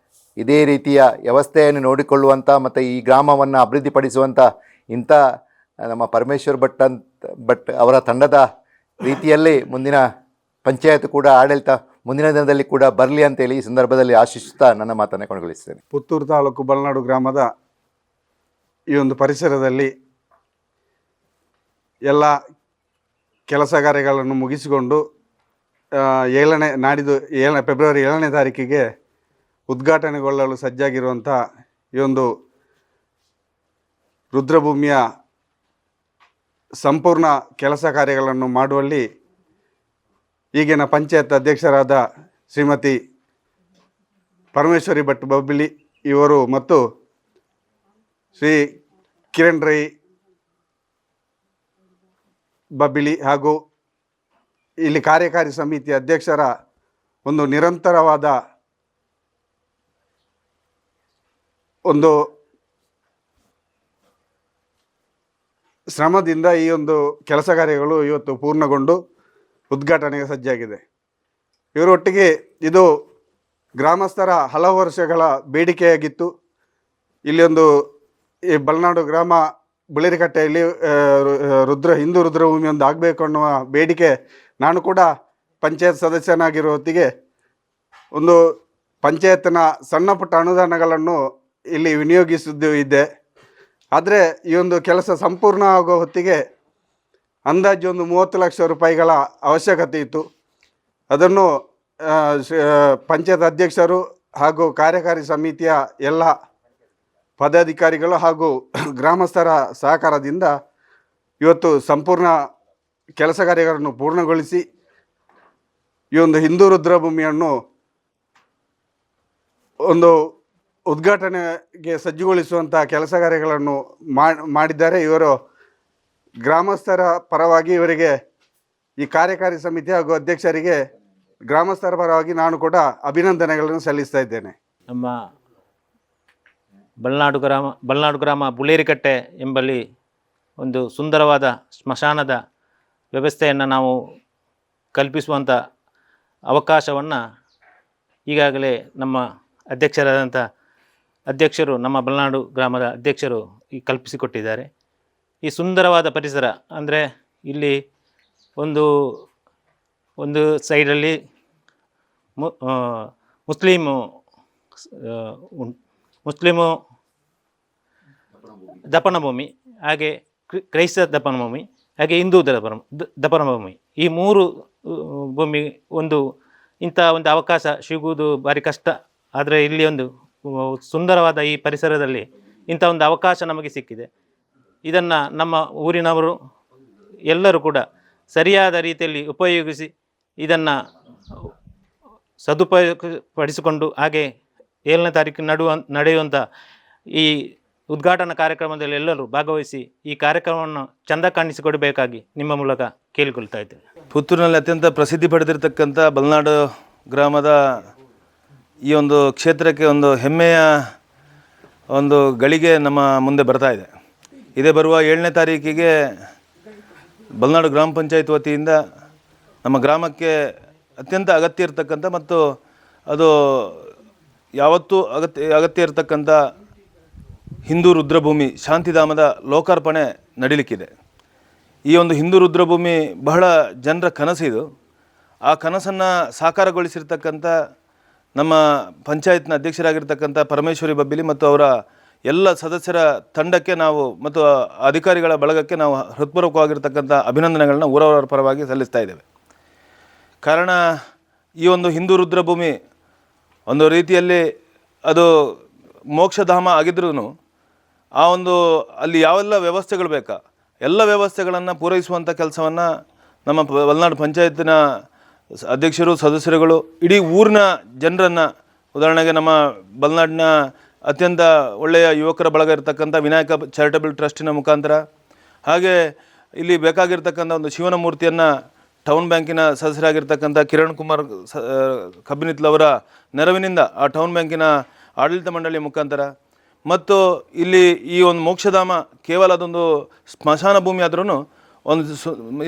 ಇದೇ ರೀತಿಯ ವ್ಯವಸ್ಥೆಯನ್ನು ನೋಡಿಕೊಳ್ಳುವಂಥ ಮತ್ತು ಈ ಗ್ರಾಮವನ್ನು ಅಭಿವೃದ್ಧಿಪಡಿಸುವಂಥ ಇಂಥ ನಮ್ಮ ಪರಮೇಶ್ವರ್ ಭಟ್ ಅವರ ತಂಡದ ರೀತಿಯಲ್ಲಿ ಮುಂದಿನ ಪಂಚಾಯತ್ ಕೂಡ ಆಡಳಿತ ಮುಂದಿನ ದಿನದಲ್ಲಿ ಕೂಡ ಬರಲಿ ಅಂತೇಳಿ ಈ ಸಂದರ್ಭದಲ್ಲಿ ಆಶಿಸುತ್ತಾ ನನ್ನ ಮಾತನ್ನು ಕೊನೆಗೊಳಿಸ್ತೇನೆ. ಪುತ್ತೂರು ತಾಲೂಕು ಬಲ್ನಾಡು ಗ್ರಾಮದ ಈ ಒಂದು ಪರಿಸರದಲ್ಲಿ ಎಲ್ಲ ಕೆಲಸ ಕಾರ್ಯಗಳನ್ನು ಮುಗಿಸಿಕೊಂಡು ಫೆಬ್ರವರಿ 7ನೇ ತಾರೀಕಿಗೆ ಉದ್ಘಾಟನೆಗೊಳ್ಳಲು ಸಜ್ಜಾಗಿರುವಂಥ ಈ ಒಂದು ರುದ್ರಭೂಮಿಯ ಸಂಪೂರ್ಣ ಕೆಲಸ ಕಾರ್ಯಗಳನ್ನು ಮಾಡುವಲ್ಲಿ ಈಗಿನ ಪಂಚಾಯತ್ ಅಧ್ಯಕ್ಷರಾದ ಶ್ರೀಮತಿ ಪರಮೇಶ್ವರಿ ಭಟ್ ಬಬ್ಬಿಲಿ ಇವರು ಮತ್ತು ಶ್ರೀ ಕಿರಣ್ ರೈ ಬಬ್ಬಿಲಿ ಹಾಗೂ ಇಲ್ಲಿ ಕಾರ್ಯಕಾರಿ ಸಮಿತಿ ಅಧ್ಯಕ್ಷರ ಒಂದು ನಿರಂತರವಾದ ಒಂದು ಶ್ರಮದಿಂದ ಈ ಒಂದು ಕೆಲಸ ಕಾರ್ಯಗಳು ಇವತ್ತು ಪೂರ್ಣಗೊಂಡು ಉದ್ಘಾಟನೆಗೆ ಸಜ್ಜಾಗಿದೆ. ಇವರೊಟ್ಟಿಗೆ ಇದು ಗ್ರಾಮಸ್ಥರ ಹಲವು ವರ್ಷಗಳ ಬೇಡಿಕೆಯಾಗಿತ್ತು. ಇಲ್ಲಿ ಈ ಬಲ್ನಾಡು ಗ್ರಾಮ ಬುಳೇರಿಕಟ್ಟೆಯಲ್ಲಿ ಹಿಂದೂ ರುದ್ರಭೂಮಿ ಒಂದು ಆಗಬೇಕು ಅನ್ನುವ ಬೇಡಿಕೆ ನಾನು ಕೂಡ ಪಂಚಾಯತ್ ಸದಸ್ಯನಾಗಿರೋ ಹೊತ್ತಿಗೆ ಒಂದು ಪಂಚಾಯತ್ನ ಸಣ್ಣ ಪುಟ್ಟ ಅನುದಾನಗಳನ್ನು ಇಲ್ಲಿ ವಿನಿಯೋಗಿಸಿದ್ದು ಇದ್ದೆ. ಆದರೆ ಈ ಒಂದು ಕೆಲಸ ಸಂಪೂರ್ಣ ಆಗೋ ಹೊತ್ತಿಗೆ ಅಂದಾಜು ಒಂದು 30 ಲಕ್ಷ ರೂಪಾಯಿಗಳ ಅವಶ್ಯಕತೆ ಇತ್ತು. ಅದನ್ನು ಪಂಚಾಯತ್ ಅಧ್ಯಕ್ಷರು ಹಾಗೂ ಕಾರ್ಯಕಾರಿ ಸಮಿತಿಯ ಎಲ್ಲ ಪದಾಧಿಕಾರಿಗಳು ಹಾಗೂ ಗ್ರಾಮಸ್ಥರ ಸಹಕಾರದಿಂದ ಇವತ್ತು ಸಂಪೂರ್ಣ ಕೆಲಸ ಕಾರ್ಯಗಳನ್ನು ಪೂರ್ಣಗೊಳಿಸಿ ಈ ಒಂದು ಹಿಂದೂ ರುದ್ರಭೂಮಿಯನ್ನು ಒಂದು ಉದ್ಘಾಟನೆಗೆ ಸಜ್ಜುಗೊಳಿಸುವಂಥ ಕೆಲಸ ಕಾರ್ಯಗಳನ್ನು ಮಾಡಿದ್ದಾರೆ. ಇವರು ಗ್ರಾಮಸ್ಥರ ಪರವಾಗಿ ಇವರಿಗೆ ಈ ಕಾರ್ಯಕಾರಿ ಸಮಿತಿ ಹಾಗೂ ಅಧ್ಯಕ್ಷರಿಗೆ ಗ್ರಾಮಸ್ಥರ ಪರವಾಗಿ ನಾನು ಕೂಡ ಅಭಿನಂದನೆಗಳನ್ನು ಸಲ್ಲಿಸ್ತಾ ಇದ್ದೇನೆ. ನಮ್ಮ ಬಲ್ನಾಡು ಗ್ರಾಮ ಬುಳೇರಿಕಟ್ಟೆ ಎಂಬಲ್ಲಿ ಒಂದು ಸುಂದರವಾದ ಸ್ಮಶಾನದ ವ್ಯವಸ್ಥೆಯನ್ನು ನಾವು ಕಲ್ಪಿಸುವಂಥ ಅವಕಾಶವನ್ನು ಈಗಾಗಲೇ ನಮ್ಮ ಅಧ್ಯಕ್ಷರು ನಮ್ಮ ಬಲ್ನಾಡು ಗ್ರಾಮದ ಅಧ್ಯಕ್ಷರು ಕಲ್ಪಿಸಿಕೊಟ್ಟಿದ್ದಾರೆ. ಈ ಸುಂದರವಾದ ಪರಿಸರ ಅಂದರೆ ಇಲ್ಲಿ ಒಂದು ಸೈಡಲ್ಲಿ ಮುಸ್ಲಿಮು ಮುಸ್ಲಿಮು ದಫನ ಭೂಮಿ, ಹಾಗೆ ಕ್ರೈಸ್ತ ದಫನ ಭೂಮಿ, ಹಾಗೆ ಹಿಂದೂ ದಫನ ಭೂಮಿ, ಈ 3 ಭೂಮಿ ಇಂಥ ಒಂದು ಅವಕಾಶ ಸಿಗುವುದು ಭಾರಿ ಕಷ್ಟ. ಆದರೆ ಇಲ್ಲಿ ಒಂದು ಸುಂದರವಾದ ಈ ಪರಿಸರದಲ್ಲಿ ಇಂಥ ಒಂದು ಅವಕಾಶ ನಮಗೆ ಸಿಕ್ಕಿದೆ. ಇದನ್ನು ನಮ್ಮ ಊರಿನವರು ಎಲ್ಲರೂ ಕೂಡ ಸರಿಯಾದ ರೀತಿಯಲ್ಲಿ ಉಪಯೋಗಿಸಿ ಇದನ್ನು ಸದುಪಯೋಗಪಡಿಸಿಕೊಂಡು ಹಾಗೆ 7ನೇ ತಾರೀಕು ನಡೆಯುವಂಥ ಈ ಉದ್ಘಾಟನಾ ಕಾರ್ಯಕ್ರಮದಲ್ಲಿ ಎಲ್ಲರೂ ಭಾಗವಹಿಸಿ ಈ ಕಾರ್ಯಕ್ರಮವನ್ನು ಚೆಂದ ಕಾಣಿಸಿಕೊಡಬೇಕಾಗಿ ನಿಮ್ಮ ಮೂಲಕ ಕೇಳಿಕೊಳ್ತಾ ಇದ್ದೇವೆ. ಪುತ್ತೂರಿನಲ್ಲಿ ಅತ್ಯಂತ ಪ್ರಸಿದ್ಧಿ ಪಡೆದಿರತಕ್ಕಂಥ ಬಲ್ನಾಡು ಗ್ರಾಮದ ಈ ಒಂದು ಕ್ಷೇತ್ರಕ್ಕೆ ಒಂದು ಹೆಮ್ಮೆಯ ಒಂದು ಗಳಿಗೆ ನಮ್ಮ ಮುಂದೆ ಬರ್ತಾ ಇದೆ. ಇದೇ ಬರುವ 7ನೇ ತಾರೀಕಿಗೆ ಬಲ್ನಾಡು ಗ್ರಾಮ ಪಂಚಾಯತ್ ವತಿಯಿಂದ ನಮ್ಮ ಗ್ರಾಮಕ್ಕೆ ಅತ್ಯಂತ ಅಗತ್ಯ ಇರತಕ್ಕಂಥ ಮತ್ತು ಅದು ಯಾವತ್ತೂ ಅಗತ್ಯ ಇರತಕ್ಕಂಥ ಹಿಂದೂ ರುದ್ರಭೂಮಿ ಶಾಂತಿಧಾಮದ ಲೋಕಾರ್ಪಣೆ ನಡೀಲಿಕ್ಕಿದೆ. ಈ ಒಂದು ಹಿಂದೂ ರುದ್ರಭೂಮಿ ಬಹಳ ಜನರ ಕನಸಿದು. ಆ ಕನಸನ್ನು ಸಾಕಾರಗೊಳಿಸಿರ್ತಕ್ಕಂಥ ನಮ್ಮ ಪಂಚಾಯತ್ನ ಅಧ್ಯಕ್ಷರಾಗಿರ್ತಕ್ಕಂಥ ಪರಮೇಶ್ವರಿ ಬಬ್ಬಿಲಿ ಮತ್ತು ಅವರ ಎಲ್ಲ ಸದಸ್ಯರ ತಂಡಕ್ಕೆ ನಾವು ಮತ್ತು ಅಧಿಕಾರಿಗಳ ಬಳಗಕ್ಕೆ ನಾವು ಹೃತ್ಪೂರ್ವಕವಾಗಿರ್ತಕ್ಕಂಥ ಅಭಿನಂದನೆಗಳನ್ನ ಊರವರ ಪರವಾಗಿ ಸಲ್ಲಿಸ್ತಾ ಇದ್ದೇವೆ. ಕಾರಣ ಈ ಒಂದು ಹಿಂದೂ ರುದ್ರಭೂಮಿ ಒಂದು ರೀತಿಯಲ್ಲಿ ಅದು ಮೋಕ್ಷಧಾಮ ಆಗಿದ್ರೂ ಆ ಒಂದು ಅಲ್ಲಿ ಯಾವೆಲ್ಲ ವ್ಯವಸ್ಥೆಗಳು ಬೇಕಾ ಎಲ್ಲ ವ್ಯವಸ್ಥೆಗಳನ್ನು ಪೂರೈಸುವಂಥ ಕೆಲಸವನ್ನು ನಮ್ಮ ಬಲ್ನಾಡು ಪಂಚಾಯತಿನ ಅಧ್ಯಕ್ಷರು ಸದಸ್ಯರುಗಳು ಇಡೀ ಊರಿನ ಜನರನ್ನು, ಉದಾಹರಣೆಗೆ ನಮ್ಮ ಬಲ್ನಾಡಿನ ಅತ್ಯಂತ ಒಳ್ಳೆಯ ಯುವಕರ ಬಳಗ ಇರತಕ್ಕಂಥ ವಿನಾಯಕ ಚಾರಿಟಬಲ್ ಟ್ರಸ್ಟಿನ ಮುಖಾಂತರ, ಹಾಗೆ ಇಲ್ಲಿ ಬೇಕಾಗಿರ್ತಕ್ಕಂಥ ಒಂದು ಶಿವನ ಮೂರ್ತಿಯನ್ನು ಟೌನ್ ಬ್ಯಾಂಕಿನ ಸದಸ್ಯರಾಗಿರ್ತಕ್ಕಂಥ ಕಿರಣ್ ಕುಮಾರ್ ಕಬ್ಬಿನಿತ್ಲವರ ನೆರವಿನಿಂದ ಆ ಟೌನ್ ಬ್ಯಾಂಕಿನ ಆಡಳಿತ ಮಂಡಳಿಯ ಮುಖಾಂತರ, ಮತ್ತು ಇಲ್ಲಿ ಈ ಒಂದು ಮೋಕ್ಷಧಾಮ ಕೇವಲ ಅದೊಂದು ಸ್ಮಶಾನ ಭೂಮಿ ಆದ್ರೂ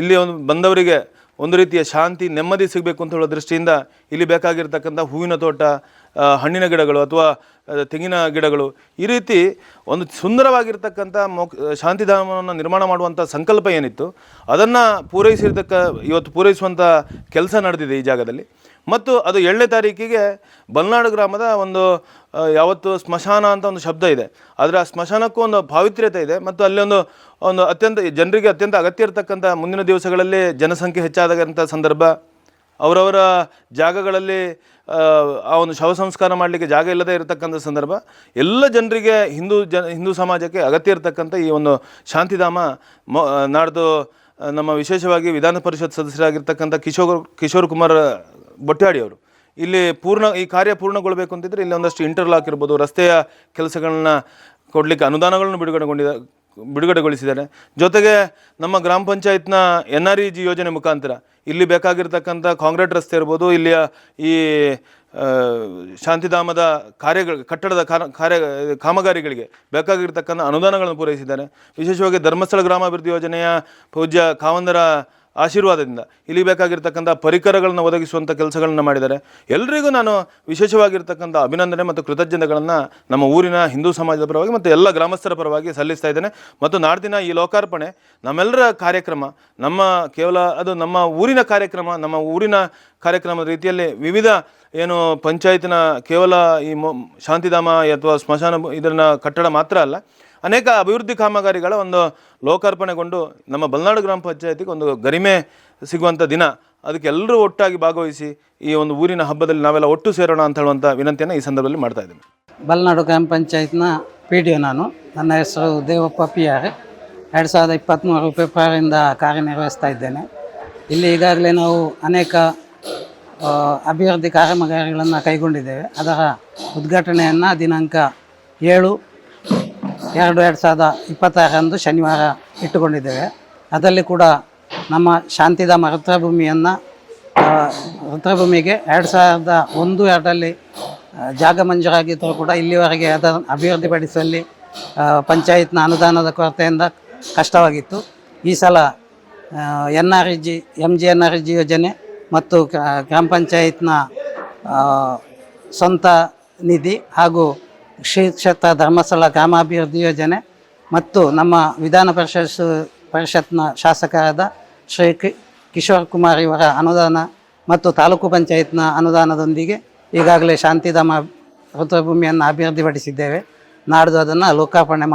ಇಲ್ಲಿ ಒಂದು ಬಂದವರಿಗೆ ಒಂದು ರೀತಿಯ ಶಾಂತಿ ನೆಮ್ಮದಿ ಸಿಗಬೇಕು ಅಂತ ಹೇಳೋ ದೃಷ್ಟಿಯಿಂದ ಇಲ್ಲಿ ಬೇಕಾಗಿರ್ತಕ್ಕಂಥ ಹೂವಿನ ತೋಟ, ಹಣ್ಣಿನ ಗಿಡಗಳು ಅಥವಾ ತೆಂಗಿನ ಗಿಡಗಳು, ಈ ರೀತಿ ಒಂದು ಸುಂದರವಾಗಿರ್ತಕ್ಕಂಥ ಶಾಂತಿಧಾಮವನ್ನು ನಿರ್ಮಾಣ ಮಾಡುವಂಥ ಸಂಕಲ್ಪ ಏನಿತ್ತು ಅದನ್ನು ಇವತ್ತು ಪೂರೈಸುವಂಥ ಕೆಲಸ ನಡೆದಿದೆ ಈ ಜಾಗದಲ್ಲಿ. ಮತ್ತು ಅದು 7ನೇ ತಾರೀಕಿಗೆ ಬಲ್ನಾಡು ಗ್ರಾಮದ ಒಂದು ಯಾವತ್ತು ಸ್ಮಶಾನ ಅಂತ ಒಂದು ಶಬ್ದ ಇದೆ, ಆದರೆ ಆ ಸ್ಮಶಾನಕ್ಕೂ ಒಂದು ಪಾವಿತ್ರ್ಯತೆ ಇದೆ ಮತ್ತು ಅಲ್ಲಿ ಒಂದು ಅತ್ಯಂತ ಜನರಿಗೆ ಅತ್ಯಂತ ಅಗತ್ಯ ಇರತಕ್ಕಂಥ ಮುಂದಿನ ದಿವಸಗಳಲ್ಲಿ ಜನಸಂಖ್ಯೆ ಹೆಚ್ಚಾದಂಥ ಸಂದರ್ಭ, ಅವರವರ ಜಾಗಗಳಲ್ಲಿ ಆ ಒಂದು ಶವ ಸಂಸ್ಕಾರ ಮಾಡಲಿಕ್ಕೆ ಜಾಗ ಇಲ್ಲದೆ ಇರತಕ್ಕಂಥ ಸಂದರ್ಭ, ಎಲ್ಲ ಜನರಿಗೆ ಹಿಂದೂ ಸಮಾಜಕ್ಕೆ ಅಗತ್ಯ ಇರತಕ್ಕಂಥ ಈ ಒಂದು ಶಾಂತಿಧಾಮ ನಾಡ್ದು ನಮ್ಮ ವಿಶೇಷವಾಗಿ ವಿಧಾನ ಪರಿಷತ್ ಸದಸ್ಯರಾಗಿರ್ತಕ್ಕಂಥ ಕಿಶೋರ್ ಕುಮಾರ್ ಬೊಟ್ಯಾಡಿ ಅವರು ಇಲ್ಲಿ ಈ ಕಾರ್ಯ ಪೂರ್ಣಗೊಳ್ಳಬೇಕು ಅಂತಿದ್ರೆ ಇಲ್ಲಿ ಒಂದಷ್ಟು ಇಂಟರ್ಲಾಕ್ ಇರ್ಬೋದು, ರಸ್ತೆಯ ಕೆಲಸಗಳನ್ನ ಕೊಡಲಿಕ್ಕೆ ಅನುದಾನಗಳನ್ನು ಬಿಡುಗಡೆಗೊಳಿಸಿದ್ದಾರೆ. ಜೊತೆಗೆ ನಮ್ಮ ಗ್ರಾಮ ಪಂಚಾಯತ್ನ NREG ಯೋಜನೆ ಮುಖಾಂತರ ಇಲ್ಲಿ ಬೇಕಾಗಿರ್ತಕ್ಕಂಥ ಕಾಂಕ್ರೀಟ್ ರಸ್ತೆ ಇರ್ಬೋದು, ಇಲ್ಲಿಯ ಈ ಶಾಂತಿಧಾಮದ ಕಟ್ಟಡದ ಕಾಮಗಾರಿಗಳಿಗೆ ಬೇಕಾಗಿರ್ತಕ್ಕಂಥ ಅನುದಾನಗಳನ್ನು ಪೂರೈಸಿದ್ದಾರೆ. ವಿಶೇಷವಾಗಿ ಧರ್ಮಸ್ಥಳ ಗ್ರಾಮಾಭಿವೃದ್ಧಿ ಯೋಜನೆಯ ಪೂಜ್ಯ ಕಾವಂದರ ಆಶೀರ್ವಾದದಿಂದ ಇಲ್ಲಿ ಬೇಕಾಗಿರ್ತಕ್ಕಂಥ ಪರಿಕರಗಳನ್ನು ಒದಗಿಸುವಂಥ ಕೆಲಸಗಳನ್ನು ಮಾಡಿದ್ದಾರೆ. ಎಲ್ಲರಿಗೂ ನಾನು ವಿಶೇಷವಾಗಿರ್ತಕ್ಕಂಥ ಅಭಿನಂದನೆ ಮತ್ತು ಕೃತಜ್ಞತೆಗಳನ್ನು ನಮ್ಮ ಊರಿನ ಹಿಂದೂ ಸಮಾಜದ ಪರವಾಗಿ ಮತ್ತು ಎಲ್ಲ ಗ್ರಾಮಸ್ಥರ ಪರವಾಗಿ ಸಲ್ಲಿಸ್ತಾ ಇದ್ದೇನೆ. ಮತ್ತು ನಾಡ್ದಿನ ಈ ಲೋಕಾರ್ಪಣೆ ನಮ್ಮೆಲ್ಲರ ಕಾರ್ಯಕ್ರಮ, ಅದು ನಮ್ಮ ಊರಿನ ಕಾರ್ಯಕ್ರಮ, ನಮ್ಮ ಊರಿನ ಕಾರ್ಯಕ್ರಮದ ರೀತಿಯಲ್ಲಿ ವಿವಿಧ ಏನು ಪಂಚಾಯತಿನ ಕೇವಲ ಈ ಶಾಂತಿಧಾಮ ಅಥವಾ ಸ್ಮಶಾನ ಇದನ್ನ ಕಟ್ಟಡ ಮಾತ್ರ ಅಲ್ಲ, ಅನೇಕ ಅಭಿವೃದ್ಧಿ ಕಾಮಗಾರಿಗಳ ಒಂದು ಲೋಕಾರ್ಪಣೆಗೊಂಡು ನಮ್ಮ ಬಲ್ನಾಡು ಗ್ರಾಮ ಪಂಚಾಯತಿಗೆ ಒಂದು ಗರಿಮೆ ಸಿಗುವಂಥ ದಿನ. ಅದಕ್ಕೆ ಎಲ್ಲರೂ ಒಟ್ಟಾಗಿ ಭಾಗವಹಿಸಿ ಈ ಒಂದು ಊರಿನ ಹಬ್ಬದಲ್ಲಿ ನಾವೆಲ್ಲ ಒಟ್ಟು ಸೇರೋಣ ಅಂತ ಹೇಳುವಂಥ ವಿನಂತಿಯನ್ನು ಈ ಸಂದರ್ಭದಲ್ಲಿ ಮಾಡ್ತಾ ಇದ್ದೀನಿ. ಬಲ್ನಾಡು ಗ್ರಾಮ ಪಂಚಾಯತ್ನ PDO ನಾನು. ನನ್ನ ಹೆಸರು ದೇವಪ್ಪ PR. 2023 ಫೆಬ್ರವರಿಯಿಂದ ಕಾರ್ಯನಿರ್ವಹಿಸ್ತಾ ಇದ್ದೇನೆ. ಇಲ್ಲಿ ಈಗಾಗಲೇ ನಾವು ಅನೇಕ ಅಭಿವೃದ್ಧಿ ಕಾಮಗಾರಿಗಳನ್ನು ಕೈಗೊಂಡಿದ್ದೇವೆ. ಅದರ ಉದ್ಘಾಟನೆಯನ್ನು ದಿನಾಂಕ 7/2/2026 ಶನಿವಾರ ಇಟ್ಟುಕೊಂಡಿದ್ದೇವೆ. ಅದರಲ್ಲಿ ಕೂಡ ನಮ್ಮ ಶಾಂತಿಧಾಮ ರುದ್ರಭೂಮಿಗೆ 2001-2ರಲ್ಲಿ ಜಾಗ ಮಂಜೂರಾಗಿದ್ದರೂ ಕೂಡ ಇಲ್ಲಿವರೆಗೆ ಅದನ್ನು ಅಭಿವೃದ್ಧಿಪಡಿಸುವಲ್ಲಿ ಪಂಚಾಯತ್ನ ಅನುದಾನದ ಕೊರತೆಯಿಂದ ಕಷ್ಟವಾಗಿತ್ತು. ಈ ಸಲ MGNREG ಯೋಜನೆ ಮತ್ತು ಗ್ರಾಮ ಪಂಚಾಯತ್ನ ಸ್ವಂತ ನಿಧಿ ಹಾಗೂ ಶ್ರೀ ಕ್ಷೇತ್ರ ಧರ್ಮಸ್ಥಳ ಗ್ರಾಮಾಭಿವೃದ್ಧಿ ಯೋಜನೆ ಮತ್ತು ನಮ್ಮ ವಿಧಾನ ಪರಿಷತ್ನ ಶಾಸಕರಾದ ಶ್ರೀ ಕಿಶೋರ್ ಕುಮಾರ್ ಇವರ ಅನುದಾನ ಮತ್ತು ತಾಲೂಕು ಪಂಚಾಯತ್ನ ಅನುದಾನದೊಂದಿಗೆ ಈಗಾಗಲೇ ಶಾಂತಿಧಾಮ ರುದ್ರಭೂಮಿಯನ್ನು ಅಭಿವೃದ್ಧಿಪಡಿಸಿದ್ದೇವೆ. ನಾಡ್ದು ಅದನ್ನು ಲೋಕಾರ್ಪಣೆ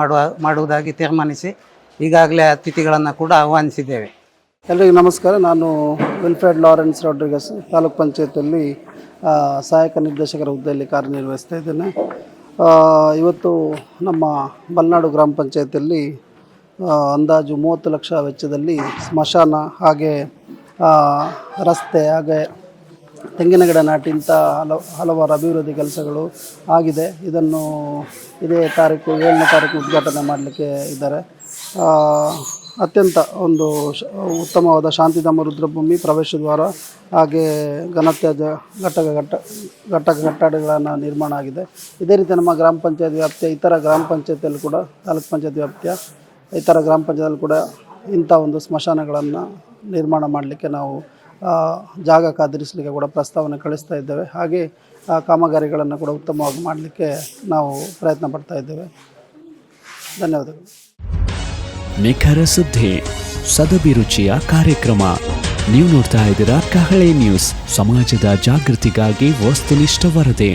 ಮಾಡುವುದಾಗಿ ತೀರ್ಮಾನಿಸಿ ಈಗಾಗಲೇ ಅತಿಥಿಗಳನ್ನು ಕೂಡ ಆಹ್ವಾನಿಸಿದ್ದೇವೆ. ಎಲ್ರಿಗೂ ನಮಸ್ಕಾರ. ನಾನು ವಿಲ್ಫ್ರೆಡ್ ಲಾರೆನ್ಸ್ ರಾಡ್ರಿಗಸ್, ತಾಲೂಕ್ ಪಂಚಾಯತಲ್ಲಿ ಸಹಾಯಕ ನಿರ್ದೇಶಕರ ಹುದ್ದೆಯಲ್ಲಿ ಕಾರ್ಯನಿರ್ವಹಿಸ್ತಾ ಇದ್ದೇನೆ. ಇವತ್ತು ನಮ್ಮ ಬಲ್ನಾಡು ಗ್ರಾಮ ಪಂಚಾಯತಿಯಲ್ಲಿ ಅಂದಾಜು 30 ಲಕ್ಷ ವೆಚ್ಚದಲ್ಲಿ ಸ್ಮಶಾನ, ಹಾಗೆ ರಸ್ತೆ, ಹಾಗೆ ತೆಂಗಿನ ಗಿಡ ನಾಟಿಂಥ ಹಲವಾರು ಅಭಿವೃದ್ಧಿ ಕೆಲಸಗಳು ಆಗಿದೆ. ಇದನ್ನು ಇದೇ 7ನೇ ತಾರೀಕು ಉದ್ಘಾಟನೆ ಮಾಡಲಿಕ್ಕೆ ಇದ್ದಾರೆ. ಅತ್ಯಂತ ಒಂದು ಉತ್ತಮವಾದ ಶಾಂತಿಧಾಮ ರುದ್ರಭೂಮಿ ಪ್ರವೇಶ ದ್ವಾರ, ಹಾಗೆ ಘನತ್ಯಾಜ್ಯ ಕಟ್ಟಡಗಳನ್ನು ನಿರ್ಮಾಣ ಆಗಿದೆ. ಇದೇ ರೀತಿ ನಮ್ಮ ಗ್ರಾಮ ಪಂಚಾಯತ್ ವ್ಯಾಪ್ತಿಯ ಇತರ ಗ್ರಾಮ ಪಂಚಾಯತಿಯಲ್ಲಿ ಕೂಡ, ತಾಲೂಕ್ ಪಂಚಾಯತ್ ವ್ಯಾಪ್ತಿಯ ಇತರ ಗ್ರಾಮ ಪಂಚಾಯತಿಯಲ್ಲಿ ಕೂಡ ಇಂಥ ಒಂದು ಸ್ಮಶಾನಗಳನ್ನು ನಿರ್ಮಾಣ ಮಾಡಲಿಕ್ಕೆ ನಾವು ಜಾಗ ಕಾದಿರಿಸಲಿಕ್ಕೆ ಕೂಡ ಪ್ರಸ್ತಾವನೆ ಕಳಿಸ್ತಾ ಇದ್ದೇವೆ. ಹಾಗೆ ಆ ಕಾಮಗಾರಿಗಳನ್ನು ಕೂಡ ಉತ್ತಮವಾಗಿ ಮಾಡಲಿಕ್ಕೆ ನಾವು ಪ್ರಯತ್ನ ಪಡ್ತಾ ಇದ್ದೇವೆ. ಧನ್ಯವಾದಗಳು. ನಿಖರ ಸುದ್ದಿ, ಸದಭಿರುಚಿಯ ಕಾರ್ಯಕ್ರಮ. ನೀವು ನೋಡ್ತಾ ಇದ್ದೀರಾ ಕಹಳೆ ನ್ಯೂಸ್, ಸಮಾಜದ ಜಾಗೃತಿಗಾಗಿ ವಸ್ತುನಿಷ್ಠ ವರದಿ.